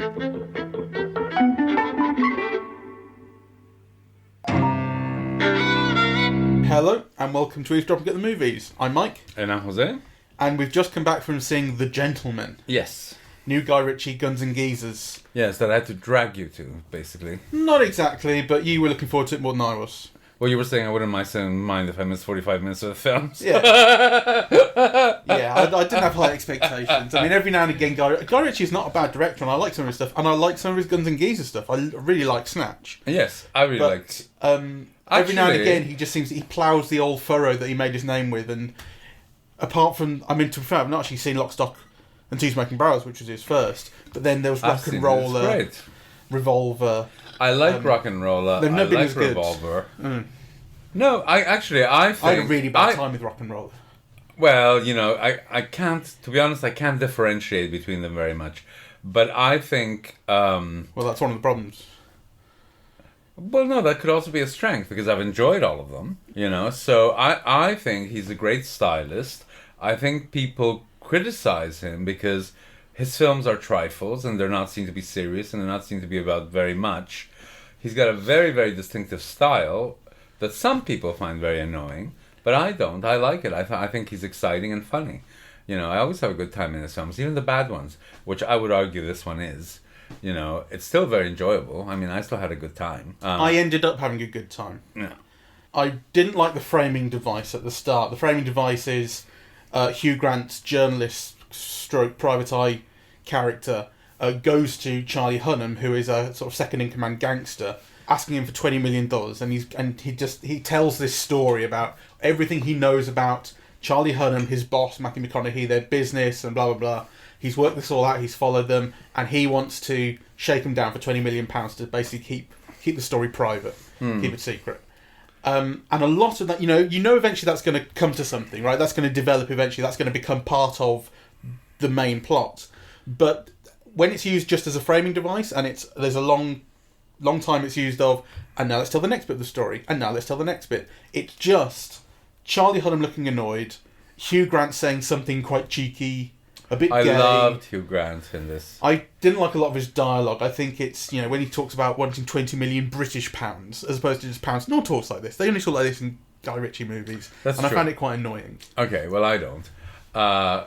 Hello, and welcome to Eavesdropping at the Movies. I'm Mike. And I'm Jose. And we've just come back from seeing The Gentleman. Yes. New Guy Ritchie, Guns and Geezers. Yes, that I had to drag you to, basically. Not exactly, but you were looking forward to it more than I was. Well, you were saying I wouldn't mind if I missed 45 minutes of the film. Yeah. I didn't have high expectations. I mean, every now and again, Guy Ritchie's not a bad director, and I like some of his stuff, and I like some of his Guns and Geezers stuff. I really like Snatch. Yes, I really like... Every now and again, he just seems he ploughs the old furrow that he made his name with, and apart from, to be fair, I've not actually seen Lock, Stock and Two Smoking Barrels, which was his first, but then there was Rock and Roller, Revolver. I like Rock and Roller. I like Revolver. No, I think... I had a really bad time with Rock and Roller. Well, I can't, to be honest, I can't differentiate between them very much, but I think... well, that's one of the problems. Well, no, that could also be a strength because I've enjoyed all of them, So I think he's a great stylist. I think people criticize him because his films are trifles and they're not seen to be serious and they're not seen to be about very much. He's got a very, very distinctive style that some people find very annoying, but I don't. I like it. I think he's exciting and funny. I always have a good time in his films, even the bad ones, which I would argue this one is. It's still very enjoyable. I mean, I still had a good time. I ended up having a good time. Yeah. I didn't like the framing device at the start. The framing device is Hugh Grant's journalist stroke private eye character goes to Charlie Hunnam, who is a sort of second-in-command gangster, asking him for $20 million, and he tells this story about everything he knows about Charlie Hunnam, his boss, Matthew McConaughey, their business, and blah, blah, blah. He's worked this all out, he's followed them, and he wants to shake them down for £20 million to basically keep the story private, keep it secret. And a lot of that, eventually that's going to come to something, right? That's going to develop eventually, that's going to become part of the main plot. But when it's used just as a framing device, and there's a long time it's used of, and now let's tell the next bit of the story, and now let's tell the next bit. It's just Charlie Hunnam looking annoyed, Hugh Grant saying something quite cheeky, a bit gay. I loved Hugh Grant in this. I didn't like a lot of his dialogue. I think it's, when he talks about wanting 20 million British pounds, as opposed to just pounds. No one talks like this. They only talk like this in Guy Ritchie movies. That's true. I found it quite annoying. Okay, well, I don't. I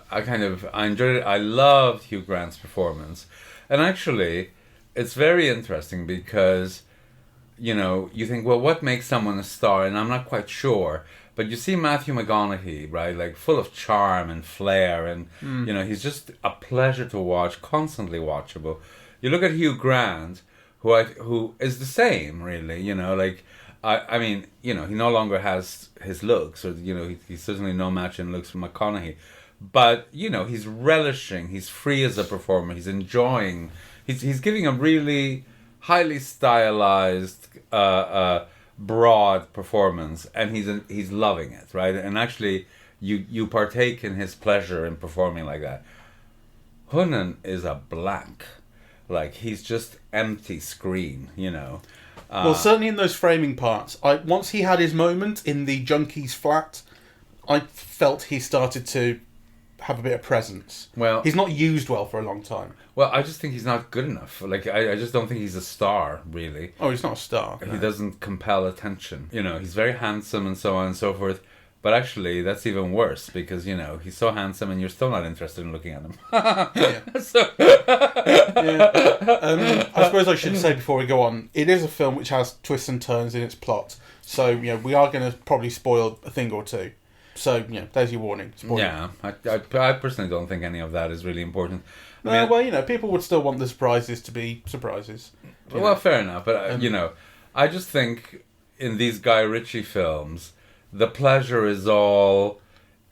enjoyed it. I loved Hugh Grant's performance. And actually, it's very interesting because, you think, well, what makes someone a star? And I'm not quite sure. But you see Matthew McConaughey, right? Like, full of charm and flair. And, he's just a pleasure to watch, constantly watchable. You look at Hugh Grant, who is the same, really. He no longer has his looks. Or, he's certainly no match in looks for McConaughey. But, he's relishing. He's free as a performer. He's enjoying. He's giving a really highly stylized, broad performance, and he's loving it, right? And actually, you partake in his pleasure in performing like that. Hunnam is a blank, like he's just empty screen, Well, certainly in those framing parts, once he had his moment in the Junkie's flat, I felt he started to have a bit of presence. Well, he's not used well for a long time. Well, I just think he's not good enough. Like, I just don't think he's a star, really. Oh, he's not a star. He doesn't compel attention. He's very handsome and so on and so forth. But actually, that's even worse because, he's so handsome and you're still not interested in looking at him. Yeah. I suppose I should say before we go on, it is a film which has twists and turns in its plot. So, we are going to probably spoil a thing or two. So, there's your warning. Spoiler. Yeah, I personally don't think any of that is really important. People would still want the surprises to be surprises. Well, fair enough. But, I just think in these Guy Ritchie films, the pleasure is all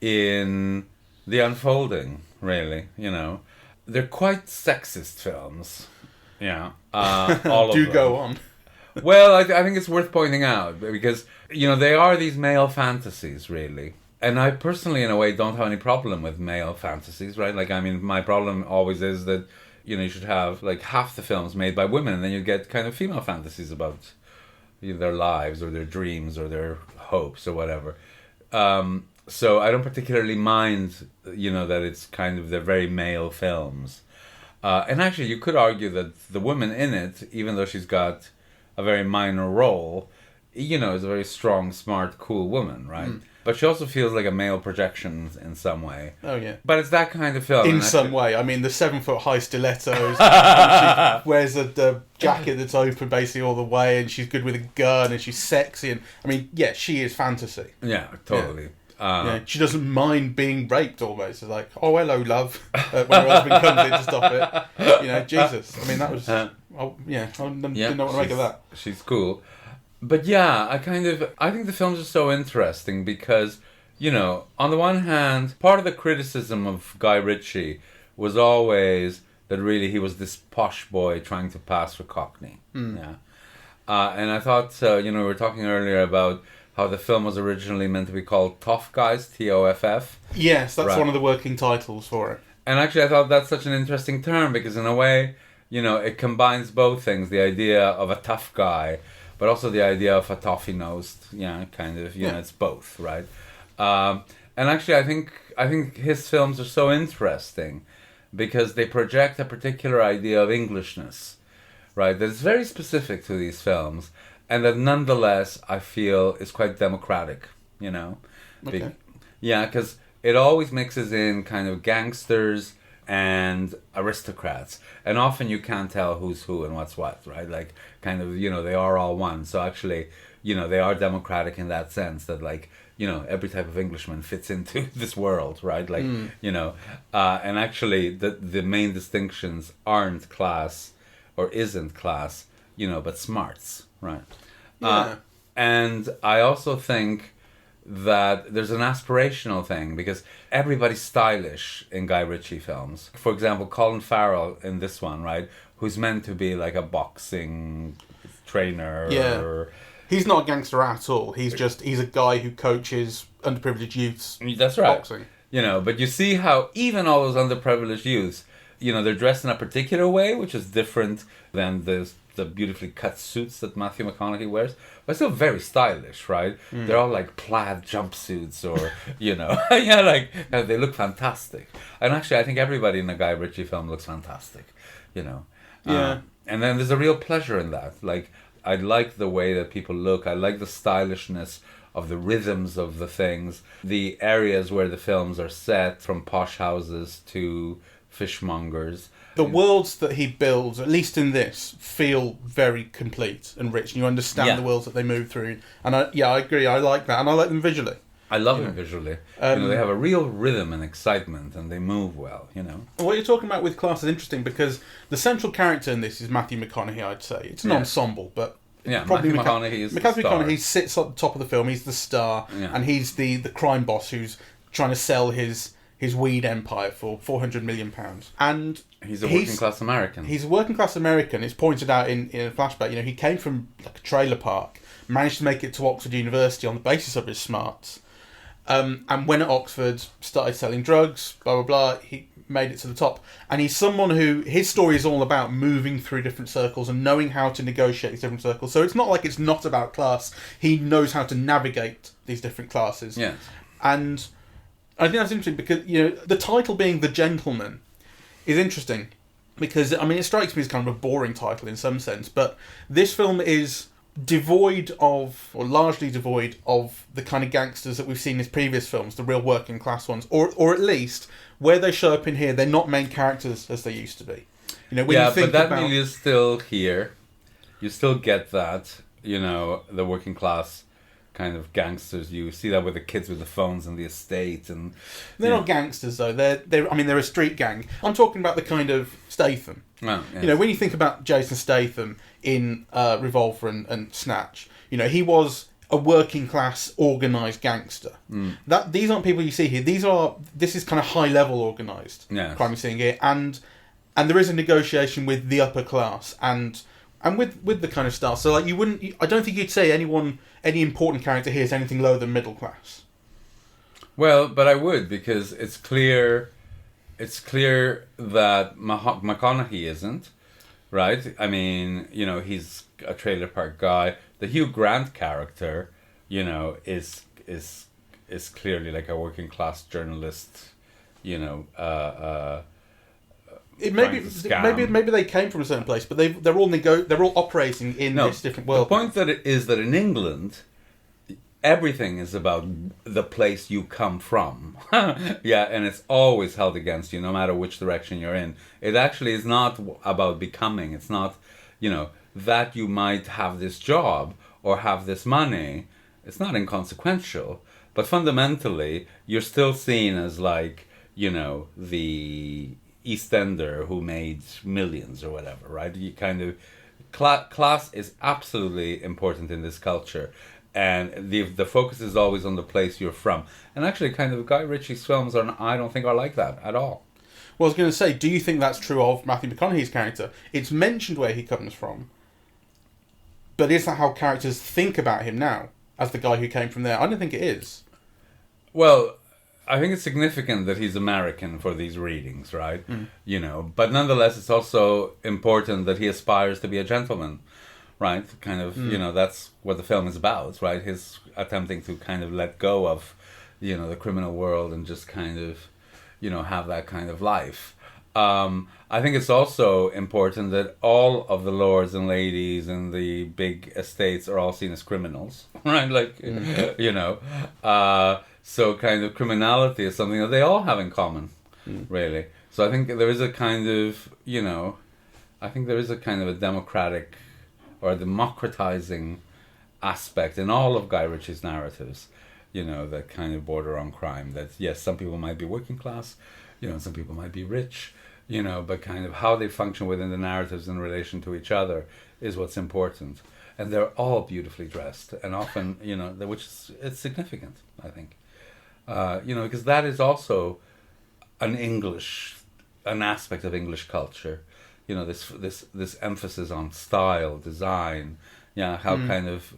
in the unfolding, really, They're quite sexist films. Yeah. All of them. Go on. Well, I think it's worth pointing out because, they are these male fantasies, really. And I personally, in a way, don't have any problem with male fantasies, right? Like, my problem always is that, you should have, like, half the films made by women, and then you get kind of female fantasies about their lives or their dreams or their hopes or whatever. So I don't particularly mind, that it's kind of, they're very male films. And actually, you could argue that the woman in it, even though she's got a very minor role, is a very strong, smart, cool woman, right? But she also feels like a male projection in some way. Oh, yeah. But it's that kind of film. In some way. I mean, the 7-foot-high stilettos, and she wears a jacket that's open basically all the way, and she's good with a gun, and she's sexy, and, I mean, yeah, she is fantasy. Yeah, totally. She doesn't mind being raped almost. It's like, oh, hello, love, when her husband comes in to stop it. Jesus. I mean, that was... I didn't know what to make of that. She's cool. But yeah, I think the films are so interesting because, on the one hand, part of the criticism of Guy Ritchie was always that really he was this posh boy trying to pass for Cockney. Yeah. And I thought, we were talking earlier about how the film was originally meant to be called Tough Guys, Toff. Yes, that's one of the working titles for it. And actually I thought that's such an interesting term because in a way, it combines both things, the idea of a tough guy, but also the idea of a toffee-nosed, it's both, right? And actually, I think his films are so interesting because they project a particular idea of Englishness, right? That is very specific to these films, and that nonetheless, I feel, is quite democratic, Okay. Because it always mixes in kind of gangsters and aristocrats, and often you can't tell who's who and what's what, right? Like, kind of, they are all one. So actually, they are democratic in that sense that, like, every type of Englishman fits into this world, right? Like, and actually the main distinctions aren't class or isn't class, but smarts, right? Yeah. And I also think that there's an aspirational thing because everybody's stylish in Guy Ritchie films. For example, Colin Farrell in this one, right, who's meant to be like a boxing trainer. Yeah. He's not a gangster at all. He's a guy who coaches underprivileged youths. That's right. Boxing. But you see how even all those underprivileged youths, they're dressed in a particular way, which is different than the beautifully cut suits that Matthew McConaughey wears, but still very stylish, right? They're all like plaid jumpsuits or, they look fantastic. And actually, I think everybody in a Guy Ritchie film looks fantastic, Yeah. And then there's a real pleasure in that. Like, I like the way that people look. I like the stylishness of the rhythms of the things, the areas where the films are set, from posh houses to fishmongers. The worlds that he builds, at least in this, feel very complete and rich. And you understand the worlds that they move through. And I agree. I like that. And I like them visually. I love them visually. They have a real rhythm and excitement and they move well, What you're talking about with class is interesting because the central character in this is Matthew McConaughey, I'd say. It's an ensemble, but... Matthew McConaughey is Matthew the star. McConaughey sits at the top of the film. He's the star. Yeah. And he's the crime boss who's trying to sell his weed empire for £400 million. And... He's a working class American. He's a working class American. It's pointed out in a flashback. He came from like a trailer park, managed to make it to Oxford University on the basis of his smarts, and when at Oxford started selling drugs. Blah blah blah. He made it to the top, and he's someone who his story is all about moving through different circles and knowing how to negotiate these different circles. So it's not like it's not about class. He knows how to navigate these different classes. Yes. And I think that's interesting because the title being The Gentleman is interesting because, I mean, it strikes me as kind of a boring title in some sense, but this film is devoid of, or largely devoid of, the kind of gangsters that we've seen in his previous films, the real working class ones, or at least, where they show up in here, they're not main characters as they used to be. When you think but that about... milieu is still here. You still get that, the working class kind of gangsters. You see that with the kids with the phones and the estate, and they're not gangsters though. They're a street gang. I'm talking about the kind of Statham. Oh, yes. When you think about Jason Statham in Revolver and Snatch, he was a working class organised gangster. These aren't people you see here. This is kind of high level organised crime you're seeing here, and there is a negotiation with the upper class and with the kind of style. So like I don't think you'd say any important character here is anything lower than middle class. Well, but I would, because it's clear that McConaughey isn't, right? I mean, he's a trailer park guy. The Hugh Grant character, is clearly like a working class journalist, Maybe they came from a certain place, but they're all operating in this different world. The point is that in England, everything is about the place you come from. Yeah, and it's always held against you, no matter which direction you're in. It actually is not about becoming. It's not, that you might have this job or have this money. It's not inconsequential, but fundamentally, you're still seen as like, the Eastender who made millions or whatever, right? You kind of class is absolutely important in this culture, and the focus is always on the place you're from. And actually, kind of Guy Ritchie's films I don't think are like that at all. Well, I was going to say, do you think that's true of Matthew McConaughey's character? It's mentioned where he comes from, but is that how characters think about him now, as the guy who came from there? I don't think it is. Well, I think it's significant that he's American for these readings, right? But nonetheless, it's also important that he aspires to be a gentleman, right? Kind of, that's what the film is about, right? His attempting to kind of let go of, the criminal world and just kind of, have that kind of life. I think it's also important that all of the lords and ladies in the big estates are all seen as criminals, right? Like, so kind of criminality is something that they all have in common, really. So I think there is a kind of, a democratic or a democratizing aspect in all of Guy Ritchie's narratives, that kind of border on crime. That, yes, some people might be working class, some people might be rich, but kind of how they function within the narratives in relation to each other is what's important. And they're all beautifully dressed, and often, it's significant, I think. Because that is also an aspect of English culture. This emphasis on style, design, how kind of,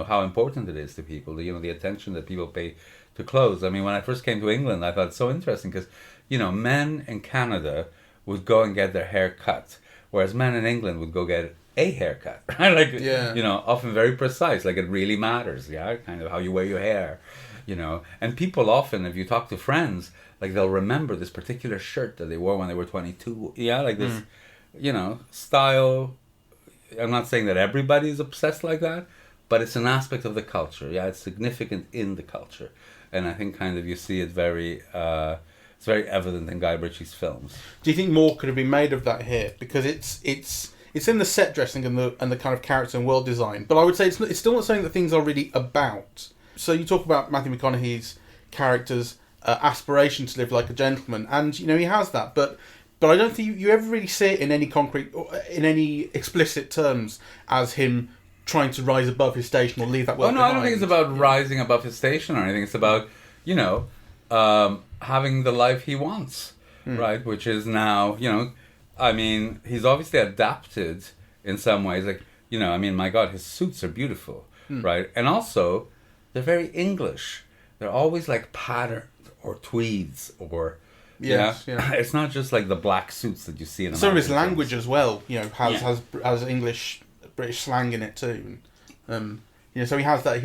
how important it is to people, the attention that people pay to clothes. I mean, when I first came to England, I thought it's so interesting because, men in Canada would go and get their hair cut, whereas men in England would go get a haircut, right? Like, often very precise, like it really matters, kind of how you wear your hair. And people often, if you talk to friends, like they'll remember this particular shirt that they wore when they were 22. Like this, style. I'm not saying that everybody's obsessed like that, but it's an aspect of the culture. It's significant in the culture, and I think kind of you see it it's very evident in Guy Ritchie's films. Do you think more could have been made of that here? Because it's in the set dressing and the kind of character and world design, but I would say it's still not something that things are really about. So you talk about Matthew McConaughey's character's aspiration to live like a gentleman, and he has that, but I don't think you ever really see it in any concrete or in any explicit terms as him trying to rise above his station or leave that world behind. I don't think it's about rising above his station or anything. It's about having the life he wants, right? Which is now I mean, he's obviously adapted in some ways. Like my God, his suits are beautiful, right? And also, they're very English. They're always like patterned or tweeds or... Yes, It's not just like the black suits that you see in American some of his language films. as well, has English, British slang in it too. So he has that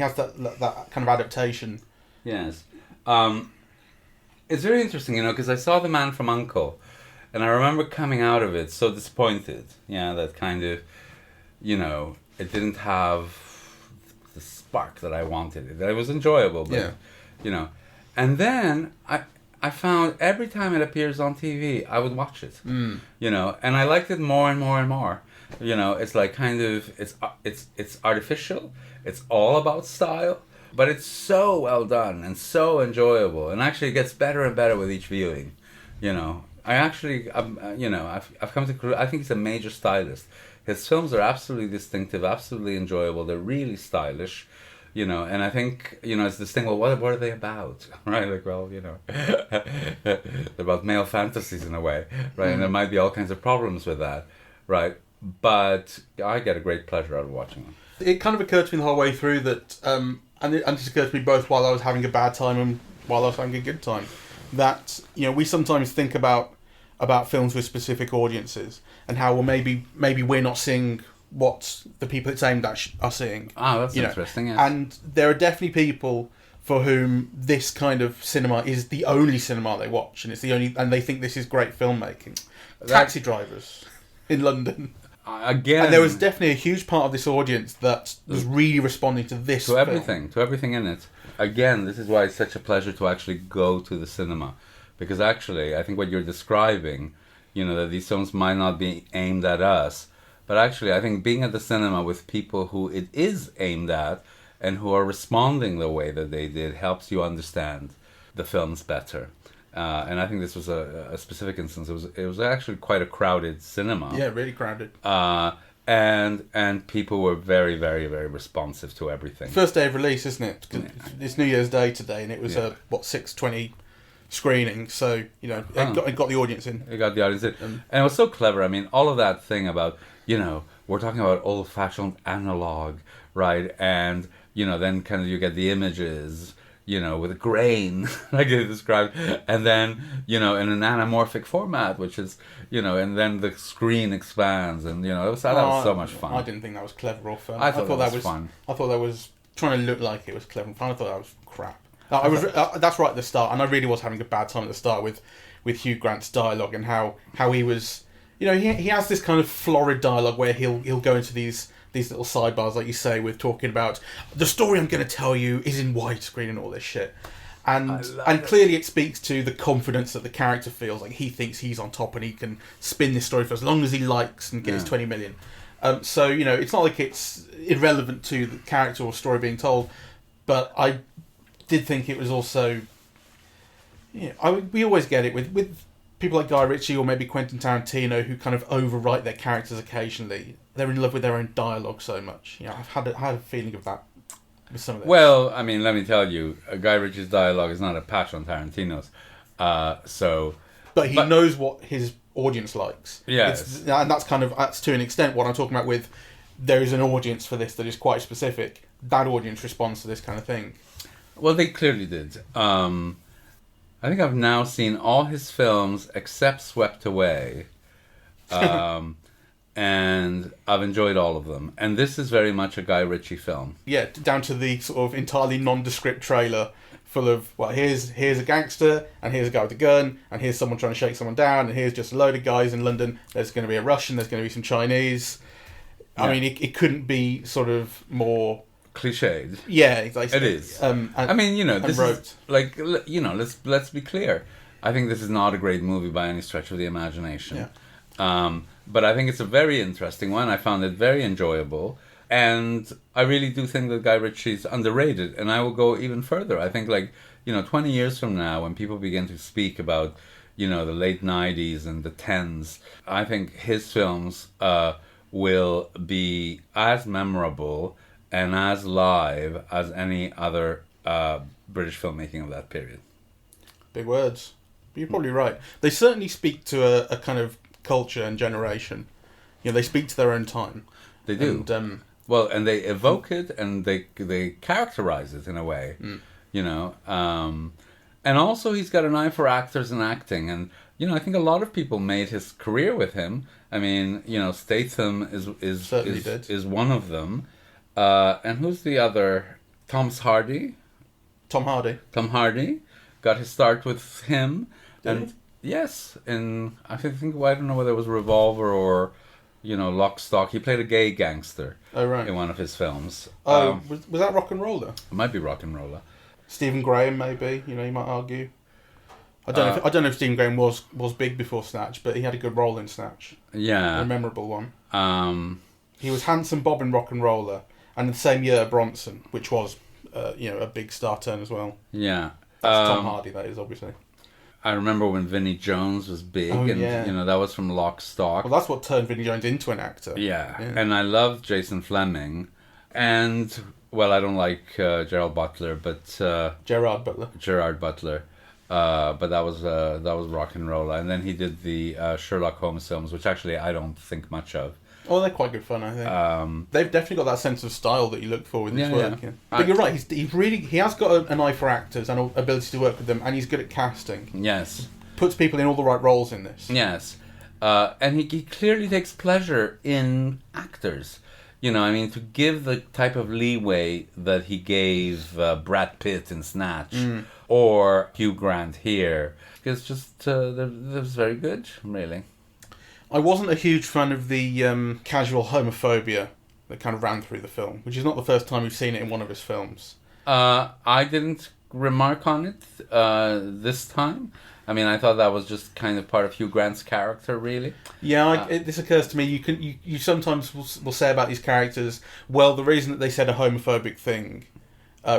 kind of adaptation. Yes. It's very interesting, because I saw The Man from U.N.C.L.E. and I remember coming out of it so disappointed. That kind of, it didn't have the spark that I wanted. It was enjoyable, but and then I found every time it appears on TV, I would watch it. And I liked it more and more and more. It's like kind of it's artificial. It's all about style, but it's so well done and so enjoyable, and actually it gets better and better with each viewing. I've come to. I think he's a major stylist. His films are absolutely distinctive, absolutely enjoyable. They're really stylish, and I think, it's this thing, well, what are they about, right? Like, well, they're about male fantasies in a way, right? And there might be all kinds of problems with that, right? But I get a great pleasure out of watching them. It kind of occurred to me the whole way through that, and this occurred to me both while I was having a bad time and while I was having a good time, that, we sometimes think about films with specific audiences and how, well, maybe we're not seeing what the people it's aimed at are seeing. That's interesting, yes. And there are definitely people for whom this kind of cinema is the only cinema they watch, and and they think this is great filmmaking. Taxi drivers in London. Again, and there was definitely a huge part of this audience that was really responding to this to everything in it. Again, this is why it's such a pleasure to actually go to the cinema, because actually, I think what you're describing, that these films might not be aimed at us, but actually, I think being at the cinema with people who it is aimed at and who are responding the way that they did helps you understand the films better. And I think this was a specific instance. It was actually quite a crowded cinema. Yeah, really crowded. And people were very, very, very responsive to everything. First day of release, isn't it? It's New Year's Day today, and it was a 6:20 screening. So it got the audience in. It got the audience in, and it was so clever. I mean, all of that thing about we're talking about old-fashioned analog, right? And then kind of you get the images. With a grain, like they described, and then, in an anamorphic format, which is, and then the screen expands, and, that was so much fun. I didn't think that was clever or fun. I thought that was fun. I thought that was trying to look like it was clever and fun. I thought that was crap. That's right at the start, and I really was having a bad time at the start with Hugh Grant's dialogue and how he was, he has this kind of florid dialogue where he'll go into these little sidebars, like you say, with talking about the story I'm going to tell you is in widescreen and all this shit, and clearly it speaks to the confidence that the character feels, like he thinks he's on top and he can spin this story for as long as he likes and get his 20 million. So it's not like it's irrelevant to the character or story being told, but I did think it was also, we always get it with people like Guy Ritchie or maybe Quentin Tarantino, who kind of overwrite their characters occasionally. They're in love with their own dialogue so much. I've had a feeling of that with some of them. Well, I mean, let me tell you, Guy Ritchie's dialogue is not a patch on Tarantino's. But he knows what his audience likes. Yes. And that's to an extent what I'm talking about with, there is an audience for this that is quite specific. That audience responds to this kind of thing. Well, they clearly did. I think I've now seen all his films except Swept Away. And I've enjoyed all of them. And this is very much a Guy Ritchie film. Yeah, down to the sort of entirely nondescript trailer full of, here's a gangster, and here's a guy with a gun, and here's someone trying to shake someone down, and here's just a load of guys in London. There's going to be a Russian, there's going to be some Chinese. Yeah. I mean, it couldn't be sort of more... cliched. Yeah, exactly. It is. This is like, let's be clear. I think this is not a great movie by any stretch of the imagination. Yeah. But I think it's a very interesting one. I found it very enjoyable. And I really do think that Guy Ritchie's underrated. And I will go even further. I think 20 years from now, when people begin to speak about, the late 90s and the 10s, I think his films will be as memorable and as live as any other British filmmaking of that period. Big words. But you're probably right. They certainly speak to a kind of culture and generation. They speak to their own time. They do. And, and they evoke it and they characterize it in a way. And also he's got an eye for actors and acting. And I think a lot of people made his career with him. I mean, Statham is one of them. And who's the other? Tom Hardy got his start with him. Did he? Yes, and I think I don't know whether it was Revolver or Lock, Stock. He played a gay gangster. Oh, right. In one of his films. Was that Rock and Roller? It might be Rock and Roller. Stephen Graham, maybe. You might argue. I don't know if Stephen Graham was big before Snatch, but he had a good role in Snatch. Yeah, a memorable one. He was Handsome Bob in Rock and Roller, and the same year Bronson, which was a big star turn as well. Yeah, that's Tom Hardy. That is obviously. I remember when Vinnie Jones was big, that was from Lock, Stock. Well, that's what turned Vinnie Jones into an actor. Yeah. And I loved Jason Fleming, and I don't like Gerald Butler, but Gerard Butler, but that was Rock and Roll, and then he did the Sherlock Holmes films, which actually I don't think much of. Oh, they're quite good fun, I think. They've definitely got that sense of style that you look for in his work. Yeah. But you're right, he has got an eye for actors and an ability to work with them, and he's good at casting. Yes. Puts people in all the right roles in this. Yes. And he clearly takes pleasure in actors. You know, I mean, to give the type of leeway that he gave Brad Pitt in Snatch or Hugh Grant here, it's just that was very good, really. I wasn't a huge fan of the casual homophobia that kind of ran through the film, which is not the first time we've seen it in one of his films. I didn't remark on it this time. I mean, I thought that was just kind of part of Hugh Grant's character, really. Yeah, this occurs to me. You sometimes will say about these characters, well, the reason that they said a homophobic thing,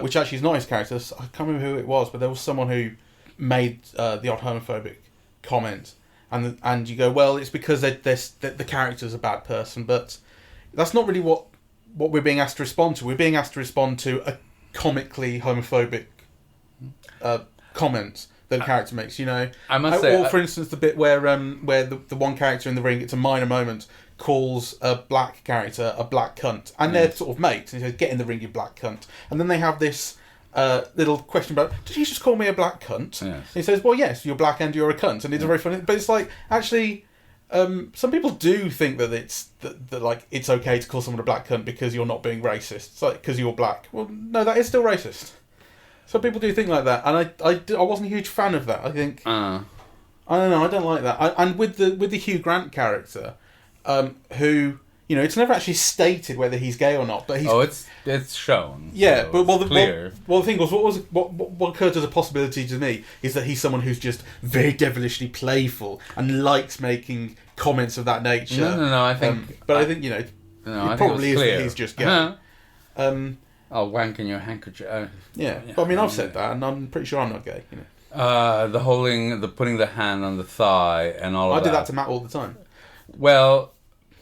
which actually is not his character. I can't remember who it was, but there was someone who made the odd homophobic comment, and you go, well, it's because the character's a bad person, but that's not really what we're being asked to respond to. We're being asked to respond to a comically homophobic comment that a character makes, you know. I must say, or for instance, the bit where the one character in the ring, it's a minor moment, calls a black character a black cunt, and they're sort of mates, and he says, "Get in the ring, you black cunt." And then they have this little question about, "Did you just call me a black cunt?" Yes. And he says, "Well, yes, you're black and you're a cunt," and it's very funny. But it's like, actually, some people do think that that like it's okay to call someone a black cunt because you're not being racist. It's like because you're black. Well, no, that is still racist. Some people do think like that, and I wasn't a huge fan of that. I think I don't know. I don't like that. And with the Hugh Grant character, who, you know, it's never actually stated whether he's gay or not. But he's it's shown. Yeah, so but clear. The thing was, what occurred as a possibility to me is that he's someone who's just very devilishly playful and likes making comments of that nature. No. I think, I think, you know, no, it probably is that he's just gay. I'll wank in your handkerchief. Yeah, but I mean, I've said that, and I'm pretty sure I'm not gay. You know, the putting the hand on the thigh and all. I do that to Matt all the time. Well,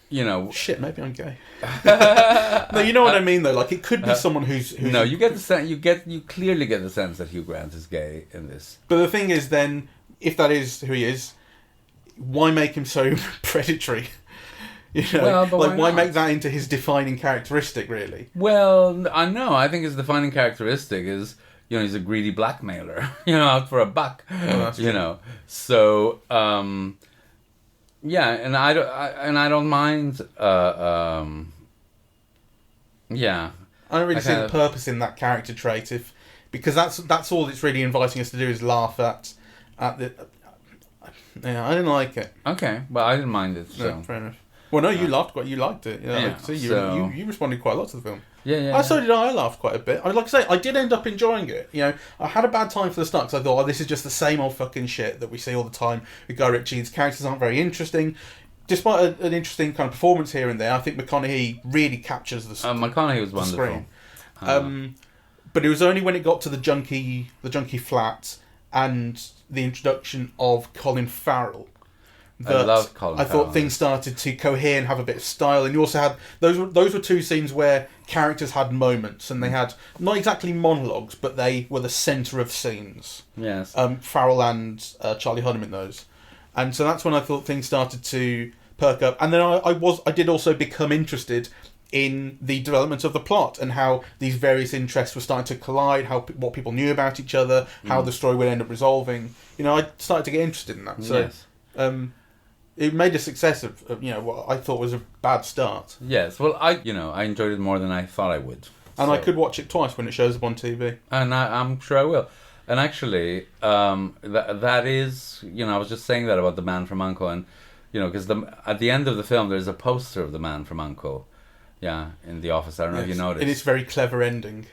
you know, shit, maybe I'm gay. No, you know what I mean though. Like, it could be someone who's no. You get the sense. You clearly get the sense that Hugh Grant is gay in this. But the thing is, then, if that is who he is, why make him so predatory? You know, well, why make that into his defining characteristic, really? Well, I know. I think his defining characteristic is, you know, he's a greedy blackmailer, you know, out for a buck, you know. So, yeah, and I don't mind. Yeah, I don't really see the purpose in that character trait, because that's all it's really inviting us to do is laugh at the. Yeah, I didn't like it. Okay, well, I didn't mind it. So no, fair enough. Well, no, you liked it. You responded quite a lot to the film. Yeah. So did I. I laughed quite a bit. I mean, like I say, I did end up enjoying it. You know, I had a bad time for the start because I thought, this is just the same old fucking shit that we see all the time with Guy Ritchie. His characters aren't very interesting. Despite an interesting kind of performance here and there, I think McConaughey really captures the McConaughey was wonderful. Screen. But it was only when it got to the junkie flat and the introduction of Colin Farrell that I thought things started to cohere and have a bit of style. And you also had those were two scenes where characters had moments, and they had not exactly monologues, but they were the centre of scenes. Yes. Farrell and Charlie Hunnam in those, and so that's when I thought things started to perk up. And then I did also become interested in the development of the plot and how these various interests were starting to collide, what people knew about each other, how the story would end up resolving. You know, I started to get interested in that. So, yes. It made a success of you know, what I thought was a bad start. Yes, well, I enjoyed it more than I thought I would. And I could watch it twice when it shows up on TV. And I'm sure I will. And actually, that is, you know, I was just saying that about The Man from U.N.C.L.E. and, you know, because at the end of the film, there's a poster of The Man from U.N.C.L.E. Yeah, in the office. I don't know if you noticed. And it's a very clever ending.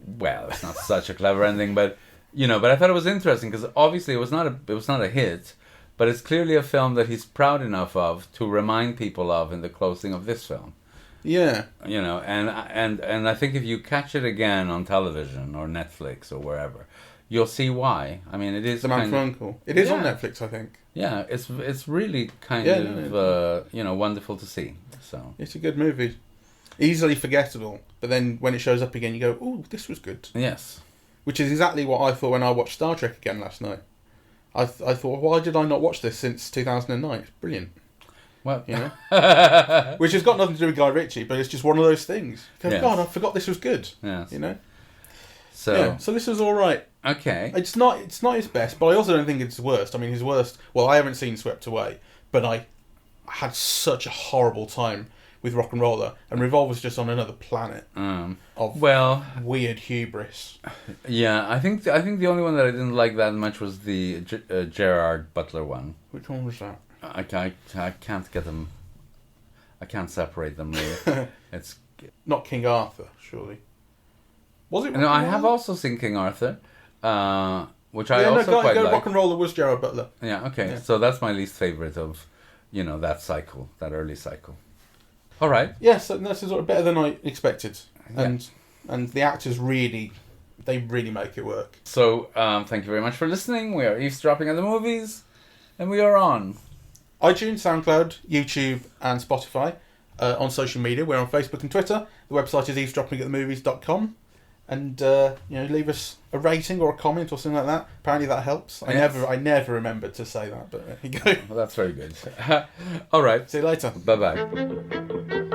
Well, it's not such a clever ending, but, you know, but I thought it was interesting because obviously it was not a hit. But it's clearly a film that he's proud enough of to remind people of in the closing of this film. Yeah. You know, and I think if you catch it again on television or Netflix or wherever, you'll see why. I mean, it is The Man from U.N.C.L.E. It is on Netflix, I think. Yeah, it's really kind of you know, wonderful to see. So it's a good movie, easily forgettable. But then when it shows up again, you go, "Ooh, this was good." Yes. Which is exactly what I thought when I watched Star Trek again last night. I thought, why did I not watch this since 2009? It's brilliant. Well, you know, which has got nothing to do with Guy Ritchie, but it's just one of those things. Yes. God, I forgot this was good. Yes. You know. So this was all right. Okay. It's not his best, but I also don't think it's his worst. I mean, his worst. Well, I haven't seen Swept Away, but I had such a horrible time with Rock and Roller, and Revolver's just on another planet of Well, weird hubris. yeah, I think the only one that I didn't like that much was the Gerard Butler one. Which one was that? I can't get them. I can't separate them really. It's Not King Arthur, surely. Was it? no. I have also seen King Arthur, which I also quite like. Rock and Roller was Gerard Butler. Yeah. Okay. Yeah. So that's my least favorite of, that cycle, that early cycle. All right. Yes, and this is sort of better than I expected, Yeah. and the actors really make it work. So thank you very much for listening. We are eavesdropping at the movies, and we are on iTunes, SoundCloud, YouTube, and Spotify. On social media, we're on Facebook and Twitter. The website is eavesdroppingatthemovies.com. And leave us a rating or a comment or something like that. Apparently that helps. I never remembered to say that, but there you go. Well, that's very good. All right. See you later. Bye bye.